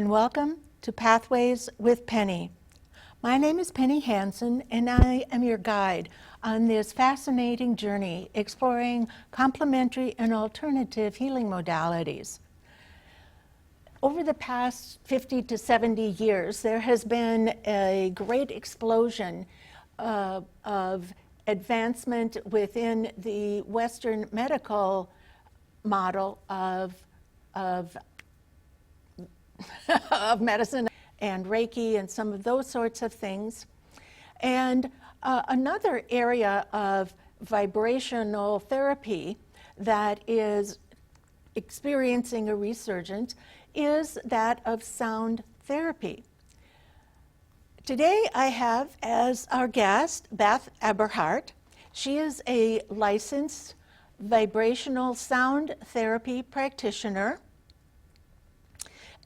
and welcome to Pathways with Penny. My name is Penny Hansen, and I am your guide on this fascinating journey exploring complementary and alternative healing modalities. Over the past 50 to 70 years, there has been a great explosion of advancement within the Western medical model of medicine and Reiki and some of those sorts of things. And another area of vibrational therapy that is experiencing a resurgence is that of sound therapy. Today I have as our guest Beth Eberhardt. She is a licensed vibrational sound therapy practitioner.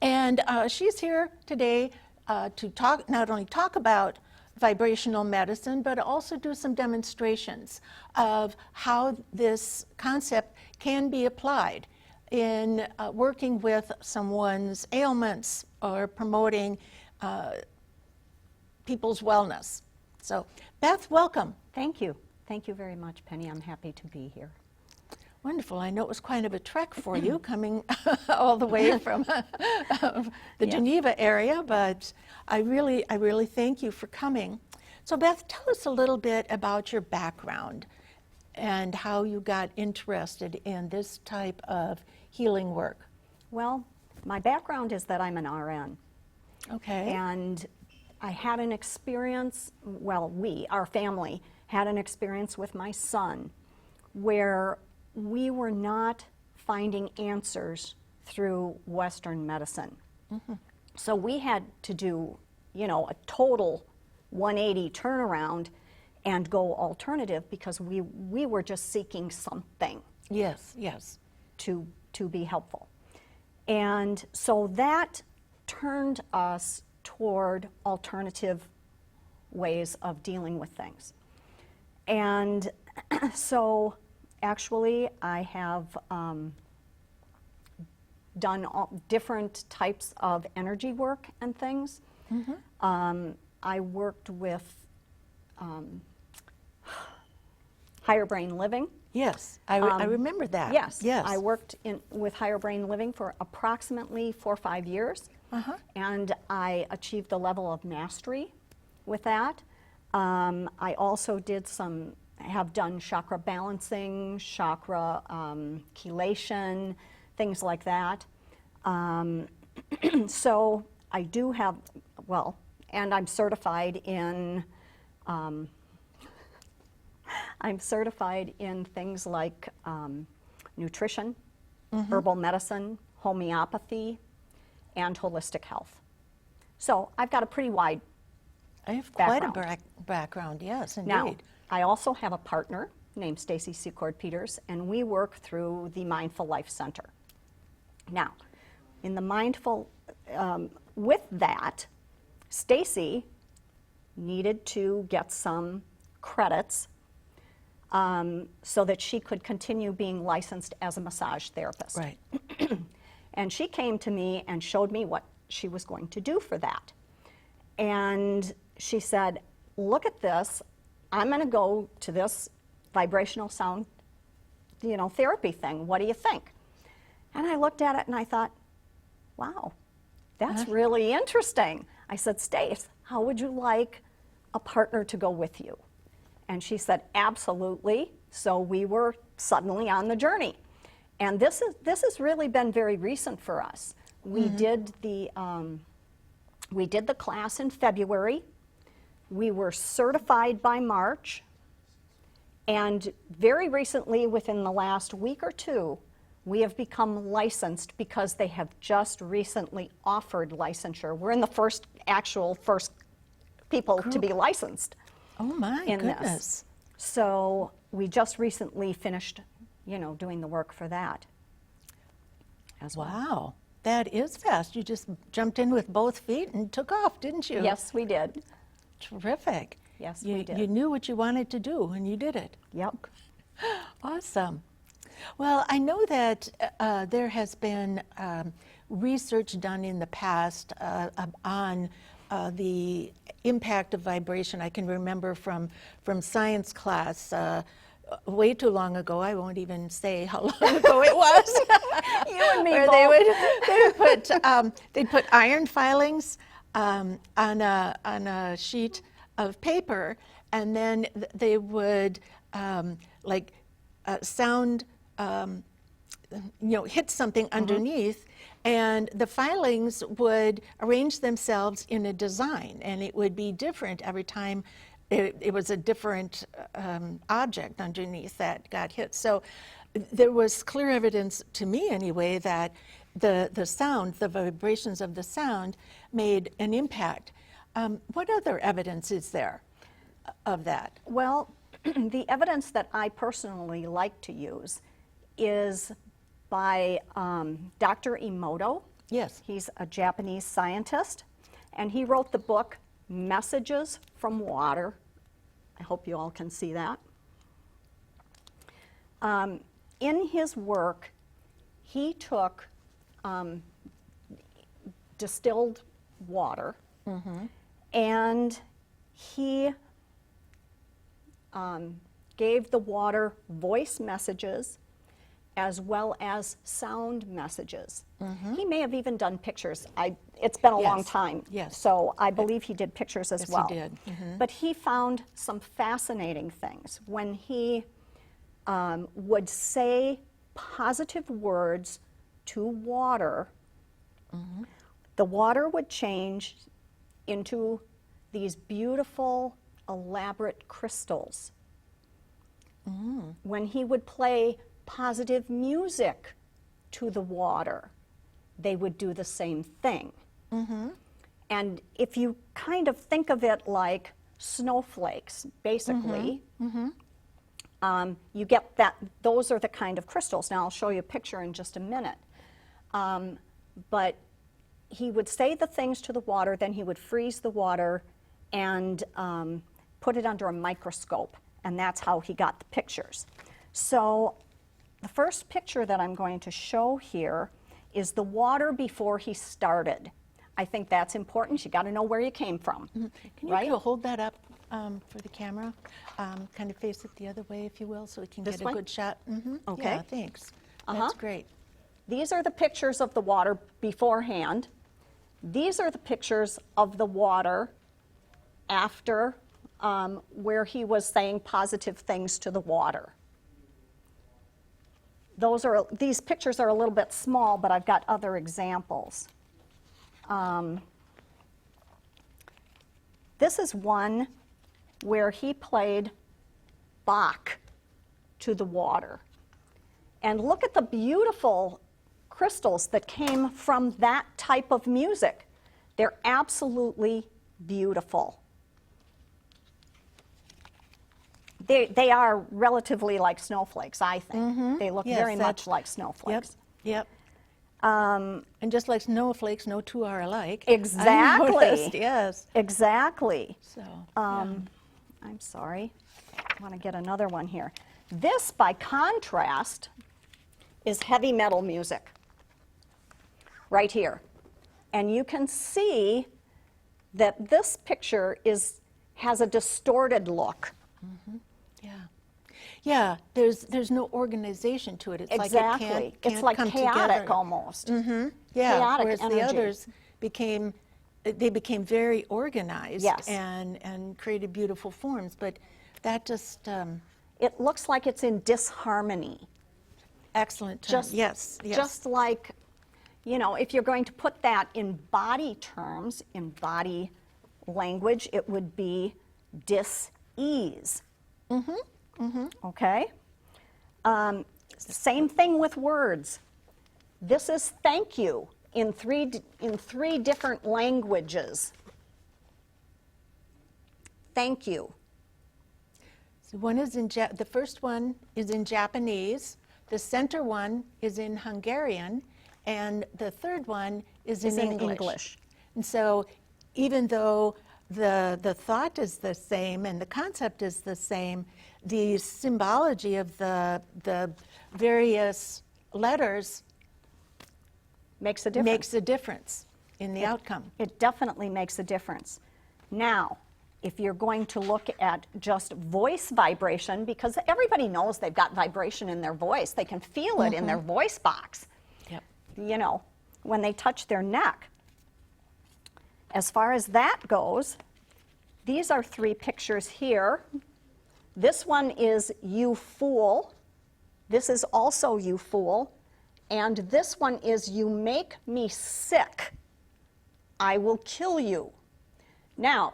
And she's here today to not only talk about vibrational medicine, but also do some demonstrations of how this concept can be applied in working with someone's ailments or promoting people's wellness. So, Beth, welcome. Thank you. Thank you very much, Penny. I'm happy to be here. Wonderful. I know it was quite of a trek for you coming all the way from the Geneva area, but I really thank you for coming. So Beth, tell us a little bit about your background and how you got interested in this type of healing work. Well, my background is that I'm an RN. Okay. And I had an experience, well, our family, had an experience with my son where we were not finding answers through Western medicine. Mm-hmm. So we had to do, a total 180 turnaround and go alternative because we were just seeking something. Yes. To be helpful. And so that turned us toward alternative ways of dealing with things. And so actually, I have done all different types of energy work and things. Mm-hmm. I worked with Higher Brain Living. Yes, I remember that. Yes. I worked with Higher Brain Living for approximately 4 or 5 years, and I achieved the level of mastery with that. I also have done chakra balancing, chakra chelation, things like that. So I do have, and I'm certified in things like nutrition, herbal medicine, homeopathy, and holistic health. So I've got a pretty wide I have background. quite a background, yes, indeed. Now, I also have a partner named Stacy Secord Peters, and we work through the Mindful Life Center. Now, in the Mindful, with that, Stacy needed to get some credits so that she could continue being licensed as a massage therapist. Right. And she came to me and showed me what she was going to do for that. And she said, look at this. I'm going to go to this vibrational sound, therapy thing. What do you think? And I looked at it and I thought, wow, that's really interesting. I said, Stace, how would you like a partner to go with you? And she said, absolutely. So we were suddenly on the journey. And this has really been very recent for us. We did the class in February. We were certified by March. And very recently, within the last week or two, we have become licensed because they have just recently offered licensure. We're in the first people to be licensed. Oh my goodness. This. So we just recently finished, doing the work for that as well. Wow, that is fast. You just jumped in with both feet and took off, didn't you? Yes, we did. Terrific. Yes, we did. You knew what you wanted to do and you did it. Yep. Awesome. Well, I know that there has been research done in the past on the impact of vibration. I can remember from science class way too long ago. I won't even say how long ago it was. You and me Where both. they'd put iron filings on a sheet of paper, and then they would sound, hit something underneath, and the filings would arrange themselves in a design, and it would be different every time. It was a different object underneath that got hit. So there was clear evidence, to me anyway, that the sound, the vibrations of the sound made an impact. What other evidence is there of that? Well, the evidence that I personally like to use is by Dr. Emoto. Yes. He's a Japanese scientist, and he wrote the book Messages from Water. I hope you all can see that. In his work, he took distilled water, and he gave the water voice messages as well as sound messages. He may have even done pictures. It's been a long Yes. time, Yes. so I believe he did pictures as Yes, he well. did. But he found some fascinating things. When he would say positive words to water, the water would change into these beautiful, elaborate crystals. When he would play positive music to the water, they would do the same thing. And if you kind of think of it like snowflakes, basically, you get that, those are the kind of crystals. Now I'll show you a picture in just a minute. But he would say the things to the water, then he would freeze the water and put it under a microscope, and that's how he got the pictures. So the first picture that I'm going to show here is the water before he started. I think that's important. You got to know where you came from. Can right? you hold that up for the camera? Kind of face it the other way, if you will, so we can This get way? a good shot. Okay. Yeah, thanks. That's great. These are the pictures of the water beforehand. These are the pictures of the water after, where he was saying positive things to the water. These pictures are a little bit small, but I've got other examples. This is one where he played Bach to the water. And look at the beautiful crystals that came from that type of music. They're absolutely beautiful. They are relatively like snowflakes, I think. They look Yes, very much that's- like snowflakes. Yep. And just like snowflakes, no two are alike. I Exactly. noticed, yes. Exactly. So, I'm sorry. I want to get another one here. This, by contrast, is heavy metal music. Right here. And you can see that this picture has a distorted look. yeah. Yeah, there's no organization to it. It's Exactly. like it It's can't like come chaotic together. almost. Yeah, chaotic whereas energy. the others became very organized Yes. and created beautiful forms, but that just It looks like it's in disharmony. excellent term. Yes. Just like, if you're going to put that in body terms, in body language, it would be dis-ease. Okay? Same thing with words. This is thank you in three different languages. Thank you. So one is the first one is in Japanese, the center one is in Hungarian, and the third one is in English. And so even though the thought is the same and the concept is the same, the symbology of the various letters makes a difference. makes a difference in the outcome. It definitely makes a difference. Now, if you're going to look at just voice vibration, because everybody knows they've got vibration in their voice, they can feel it in their voice box, Yep. you know, when they touch their neck. As far as that goes, these are 3 pictures here. This one is "You Fool." This is also "You Fool." And this one is "You Make Me Sick. I Will Kill You." Now,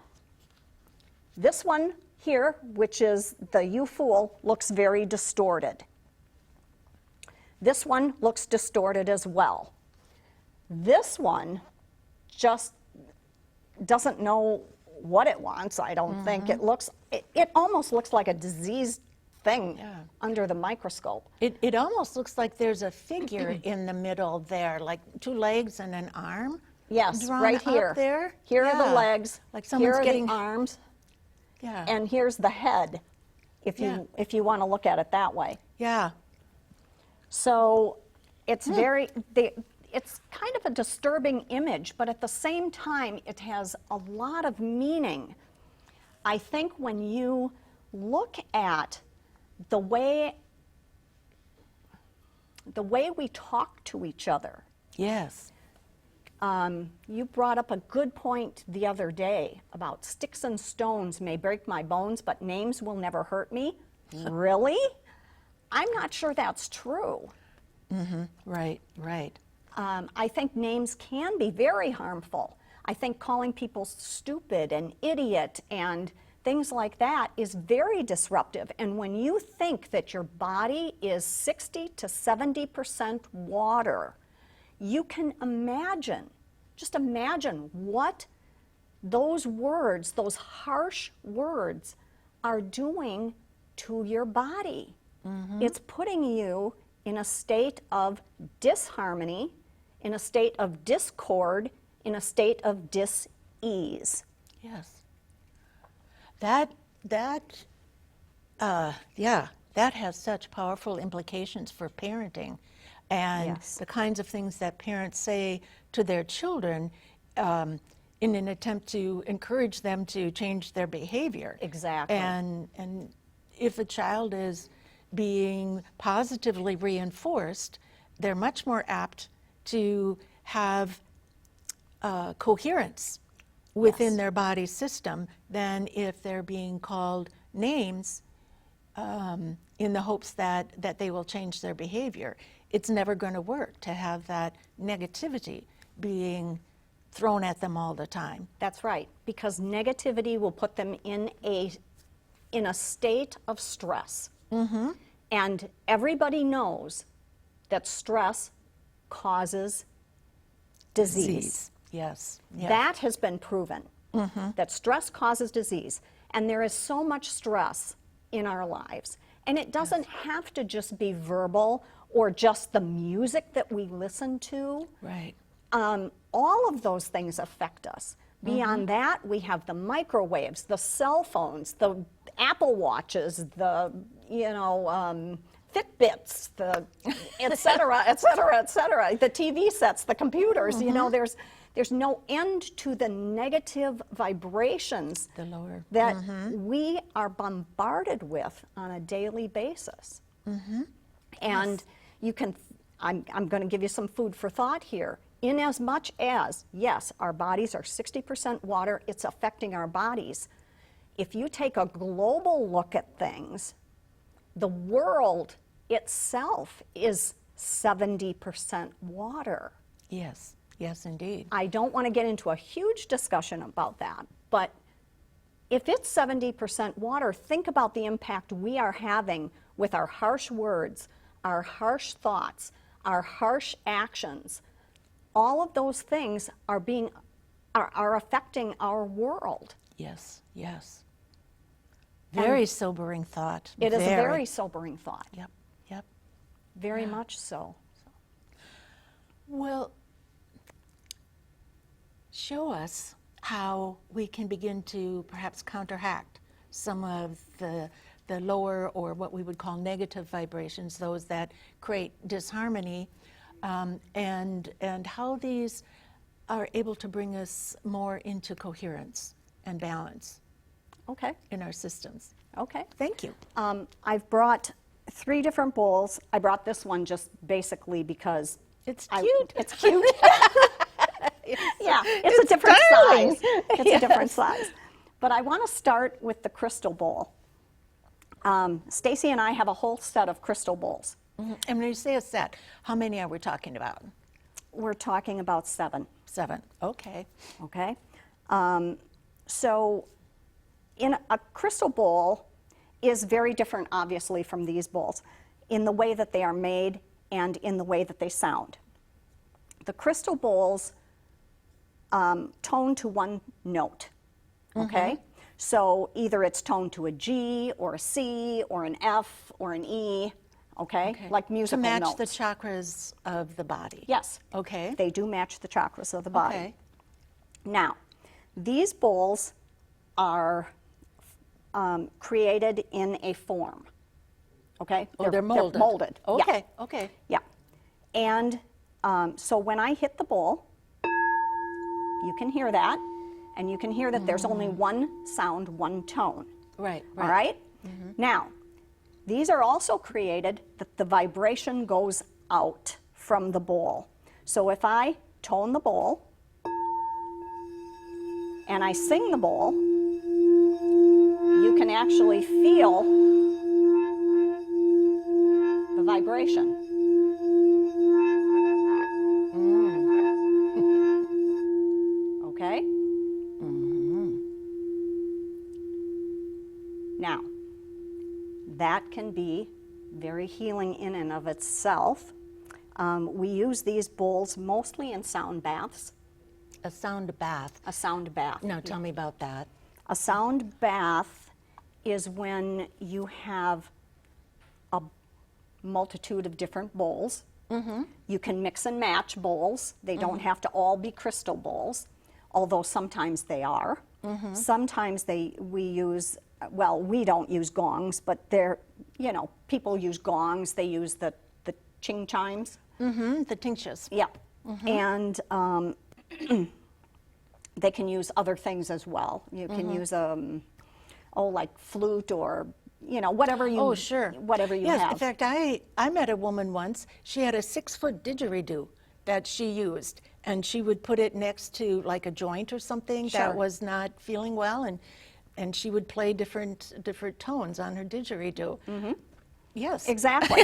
this one here, which is the "You Fool," looks very distorted. This one looks distorted as well. This one just doesn't know what it wants, I don't think. It almost looks like a diseased thing under the microscope. It almost looks like there's a figure in the middle there, like 2 legs and an arm. Yes, drawn right up here. there. Here are the Yeah. legs. Like someone's here are getting the arms. Yeah. And here's the head, if you want to look at it that way. Yeah. So it's it's kind of a disturbing image, but at the same time, it has a lot of meaning. I think when you look at the way we talk to each other, Yes. you brought up a good point the other day about "Sticks and stones may break my bones, but names will never hurt me." Really? I'm not sure that's true. Right, right. I think names can be very harmful. I think calling people stupid and idiot and things like that is very disruptive. And when you think that your body is 60 to 70% water, you can imagine, just imagine what those words, those harsh words, are doing to your body. It's putting you in a state of disharmony, in a state of discord, in a state of dis-ease. Yes. That has such powerful implications for parenting and Yes. the kinds of things that parents say to their children in an attempt to encourage them to change their behavior. Exactly. And if a child is being positively reinforced, they're much more apt to have coherence within Yes. their body system than if they're being called names in the hopes that they will change their behavior. It's never going to work to have that negativity being thrown at them all the time. That's right, because negativity will put them in a state of stress. And everybody knows that stress causes disease. Yes. Yes. That has been proven, that stress causes disease. And there is so much stress in our lives. And it doesn't have to just be verbal or just the music that we listen to. Right. All of those things affect us. Beyond that, we have the microwaves, the cell phones, the Apple Watches, the Fitbits, the et cetera, et cetera, et cetera, the TV sets, the computers. You know, there's no end to the negative vibrations The lower. that we are bombarded with on a daily basis. And you can, I'm going to give you some food for thought here. In as much as, yes, our bodies are 60% water, it's affecting our bodies. If you take a global look at things, the world itself is 70% water. Yes. Yes, indeed. I don't want to get into a huge discussion about that, but if it's 70% water, think about the impact we are having with our harsh words, our harsh thoughts, our harsh actions. All of those things are affecting our world. Yes. Yes. Very sobering thought. It is a very sobering thought, Yep. Yep. very much so. Well, show us how we can begin to perhaps counteract some of the lower or what we would call negative vibrations, those that create disharmony. and how these are able to bring us more into coherence and balance Okay, in our systems. okay. Thank you. I've brought 3 different bowls. I brought this one just basically because It's cute. it's cute. Yeah, it's a different darling. size. It's a different size. But I want to start with the crystal bowl. Stacy and I have a whole set of crystal bowls. And when you say a set, how many are we talking about? We're talking about 7. 7. Okay. Okay? So in a crystal bowl is very different, obviously, from these bowls in the way that they are made and in the way that they sound. The crystal bowls tone to one note, okay? So either it's toned to a G or a C or an F or an E, okay? Like musical to match notes. the chakras of the body. Yes. Okay. They do match the chakras of the body. Okay. Now, these bowls are created in a form. Okay? Oh, they're molded. They're molded. Yeah. Okay. Okay. Yeah. And so when I hit the bowl, you can hear that, and you can hear that there's only one sound, one tone. Right. All right? Now, these are also created that the vibration goes out from the bowl. So if I tone the bowl and I sing the bowl, you can actually feel the vibration. Okay? Now, that can be very healing in and of itself. We use these bowls mostly in sound baths. A sound bath. A sound bath. Now tell me about that. A sound bath is when you have a multitude of different bowls. You can mix and match bowls. They don't have to all be crystal bowls, although sometimes they are. Sometimes we use, well, we don't use gongs, but they're, you know, people use gongs. They use the ching chimes. The tinctures. Yeah. And they can use other things as well. You can use like flute or whatever you Oh, sure. whatever you yes, have. in fact, I met a woman once. She had a 6-foot didgeridoo that she used, and she would put it next to like a joint or something Sure. that was not feeling well, and she would play different tones on her didgeridoo. Yes. Exactly.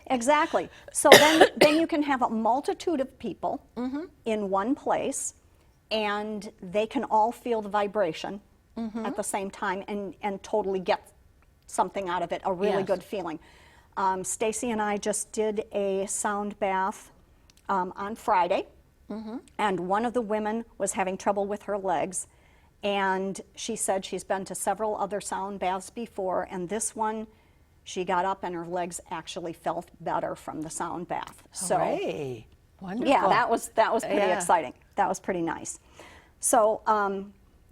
Exactly. So then you can have a multitude of people in one place, and they can all feel the vibration at the same time and totally get something out of it, a really Yes. good feeling. Stacy and I just did a sound bath on Friday, and one of the women was having trouble with her legs, and she said she's been to several other sound baths before, and this one, she got up and her legs actually felt better from the sound bath. So Hooray. Wonderful. yeah, that was pretty Yeah. exciting. That was pretty nice. So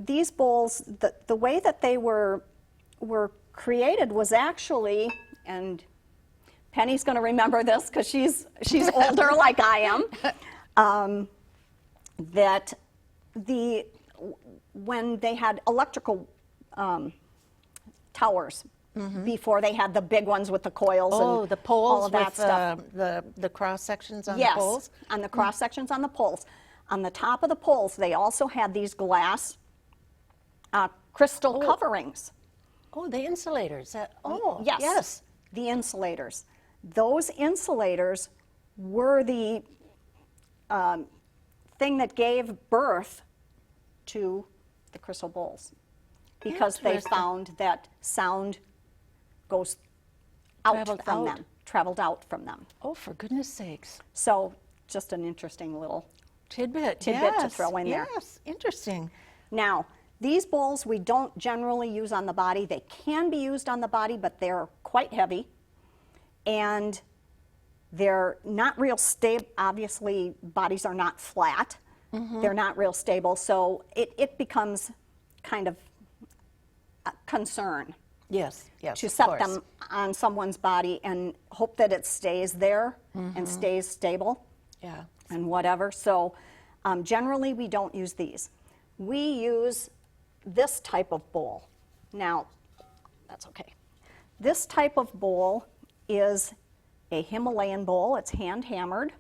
these bowls, the way that they were created was actually, and Penny's going to remember this because she's older like I am, that when they had electrical towers before they had the big ones with the coils and the poles all of that with stuff. the cross sections on Yes, the poles. on the cross sections on the poles. On the top of the poles, they also had these glass crystal coverings. Oh, the insulators. Yes. Yes. The insulators. Those insulators were the thing that gave birth to the crystal bowls, because they Interesting. found that sound goes out Traveled from out. them, traveled out from them. Oh, for goodness sakes. So just an interesting little Tidbit to yes, throw in there. Yes, interesting. Now, these bowls we don't generally use on the body. They can be used on the body, but they're quite heavy. And they're not real stable. Obviously, bodies are not flat. They're not real stable. So it becomes kind of a concern Yes, yes, to of set course. them on someone's body and hope that it stays there. and stays stable Yeah. and whatever. So generally we don't use these. We use this type of bowl. Now, that's okay. This type of bowl is a Himalayan bowl. It's hand hammered.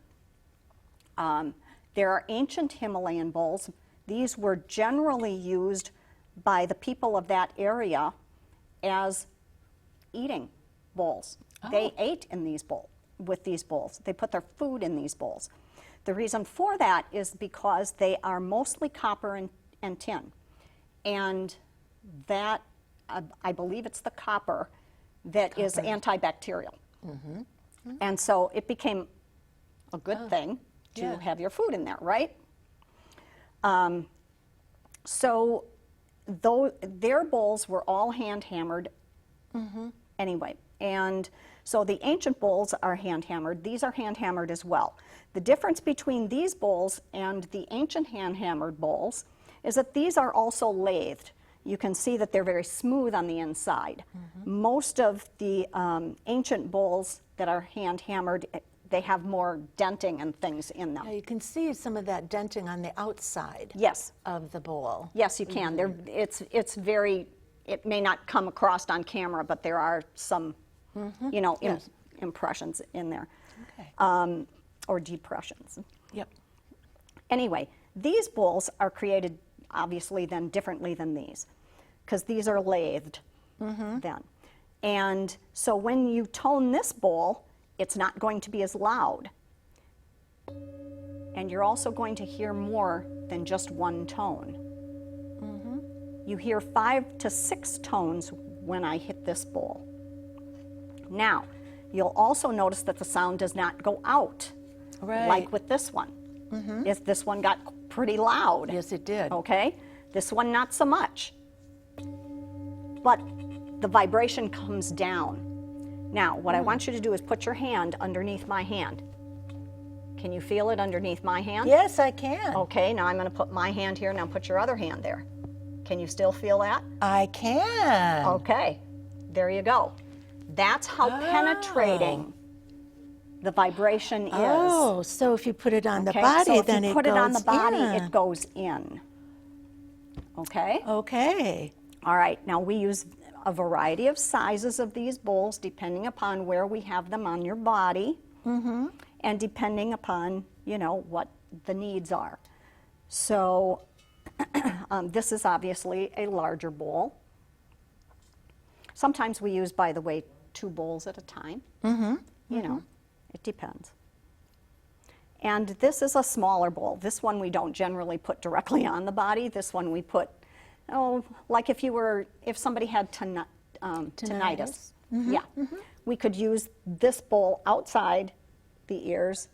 There are ancient Himalayan bowls. These were generally used by the people of that area as eating bowls. They ate in these with these bowls. They put their food in these bowls. The reason for that is because they are mostly copper and tin. And that, I believe it's the copper that is antibacterial. And so it became a good thing to have your food in there, right? So their bowls were all hand hammered anyway. And so the ancient bowls are hand hammered. These are hand hammered as well. The difference between these bowls and the ancient hand hammered bowls is that these are also lathed. You can see that they're very smooth on the inside. Most of the ancient bowls that are hand hammered, they have more denting and things in them. Now you can see some of that denting on the outside Yes. of the bowl. Yes, you can. It's very, it may not come across on camera, but there are some, you know, Yes. impressions in there, Okay. or depressions. Yep. Anyway, these bowls are created obviously then differently than these, because these are lathed then. And so when you tone this bowl, it's not going to be as loud. And you're also going to hear more than just one tone. You hear 5 to 6 tones when I hit this bowl. Now, you'll also notice that the sound does not go out, Right. like with this one. This one got pretty loud. Yes, it did. Okay? This one, not so much. But the vibration comes down. Now, what I want you to do is put your hand underneath my hand. Can you feel it underneath my hand? Yes, I can. Okay, now I'm going to put my hand here. Now put your other hand there. Can you still feel that? I can. Okay, there you go. That's how penetrating the vibration is. Oh, so if you put it on the Okay, body, so if then you it put it on the goes body, in. it goes in. Okay? Okay. All right, now we use a variety of sizes of these bowls depending upon where we have them on your body and depending upon, you know, what the needs are. So this is obviously a larger bowl. Sometimes we use, by the way, 2 bowls at a time. You know, it depends. And this is a smaller bowl. This one we don't generally put directly on the body. This one we put, like if somebody had tinnitus. Yeah. We could use this bowl outside the ears.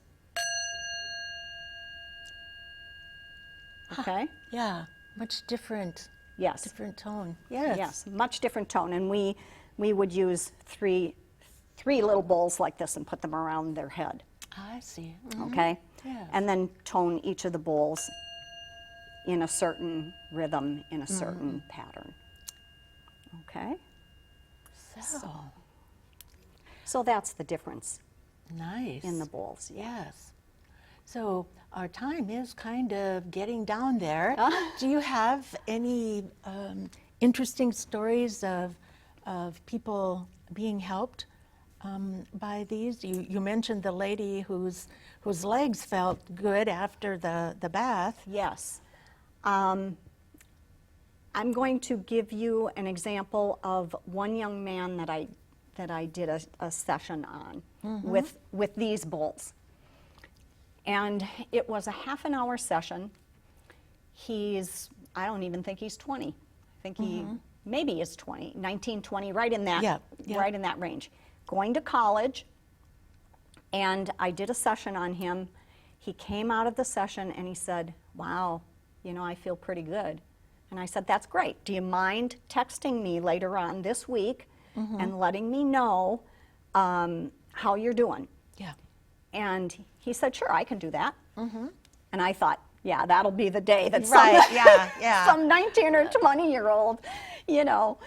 Okay? Yeah, much different. Yes. Different tone. Yes. Yes, much different tone. And we would use three little bowls like this and put them around their head. I see. Okay? Yes. And then tone each of the bowls in a certain rhythm, in a certain pattern. Okay? So that's the difference Nice. in the bowls. Yes. So our time is kind of getting down there. Do you have any interesting stories of people being helped by these? You mentioned the lady whose legs felt good after the bath. Yes. I'm going to give you an example of one young man that I did a session on with these bowls. And it was a half-an-hour session. I don't even think he's 20. I think he maybe is 20, 19, 20, right in that, right in that range. Going to college, and I did a session on him. He came out of the session and he said, "Wow, you know, I feel pretty good." And I said, "That's great. Do you mind texting me later on this week and letting me know how you're doing?" Yeah. And he said, "Sure, I can do that." And I thought, yeah, that'll be the day that Right, some 19 or 20-year-old, you know,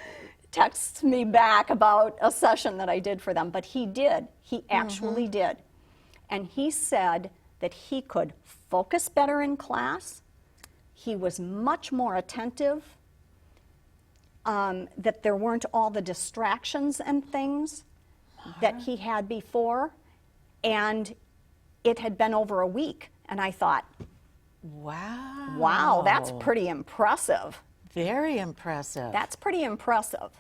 texts me back about a session that I did for them. But he did. He actually did. And he said that he could focus better in class. He was much more attentive, that there weren't all the distractions and things that he had before. And it had been over a week. And I thought, Wow. wow, that's pretty impressive. Very impressive. That's pretty impressive.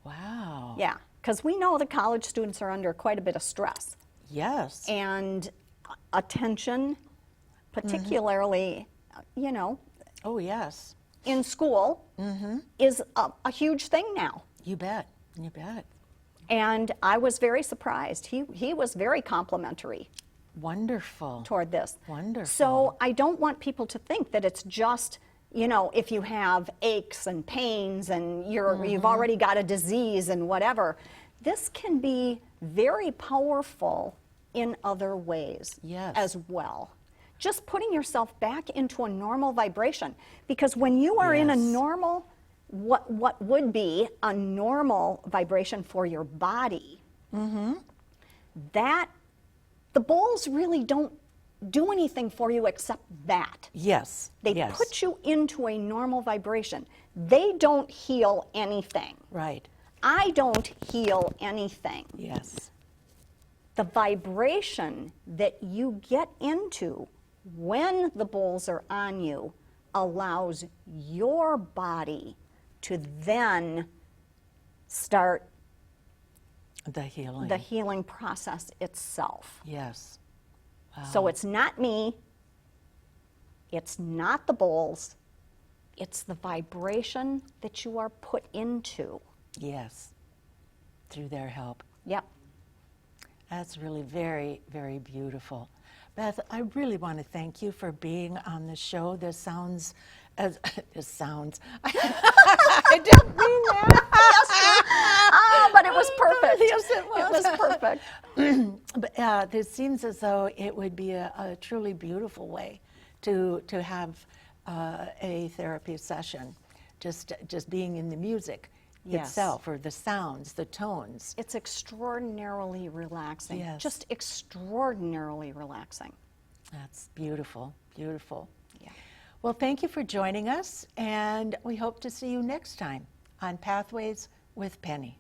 Wow. Yeah, because we know that college students are under quite a bit of stress. Yes. And attention, particularly, you know, Oh, yes. in school, is a huge thing now. You bet. You bet. And I was very surprised. He was very complimentary Wonderful. toward this. Wonderful. So I don't want people to think that it's just, you know, if you have aches and pains and you've already got a disease and whatever. This can be very powerful in other ways Yes. as well. Just putting yourself back into a normal vibration. Because when you are in a Yes. normal, what would be a normal vibration for your body, that the bowls really don't do anything for you except that. Yes. They yes. put you into a normal vibration. They don't heal anything. Right. I don't heal anything. Yes. The vibration that you get into when the bowls are on you allows your body to then start The healing. the healing process itself. Yes. So it's not me, it's not the bowls, it's the vibration that you are put into. Yes. Through their help. Yep. That's really very, very beautiful. Beth, I really want to thank you for being on the show. This sounds as this sounds. I didn't mean that. Oh, but it was perfect. Yes, it It was perfect. But this seems as though it would be a truly beautiful way to have a therapy session, just being in the music Yes. itself, or the sounds, the tones. It's extraordinarily relaxing. Yes. Just extraordinarily relaxing. That's beautiful, beautiful. Yeah. Well, thank you for joining us, and we hope to see you next time on Pathways with Penny.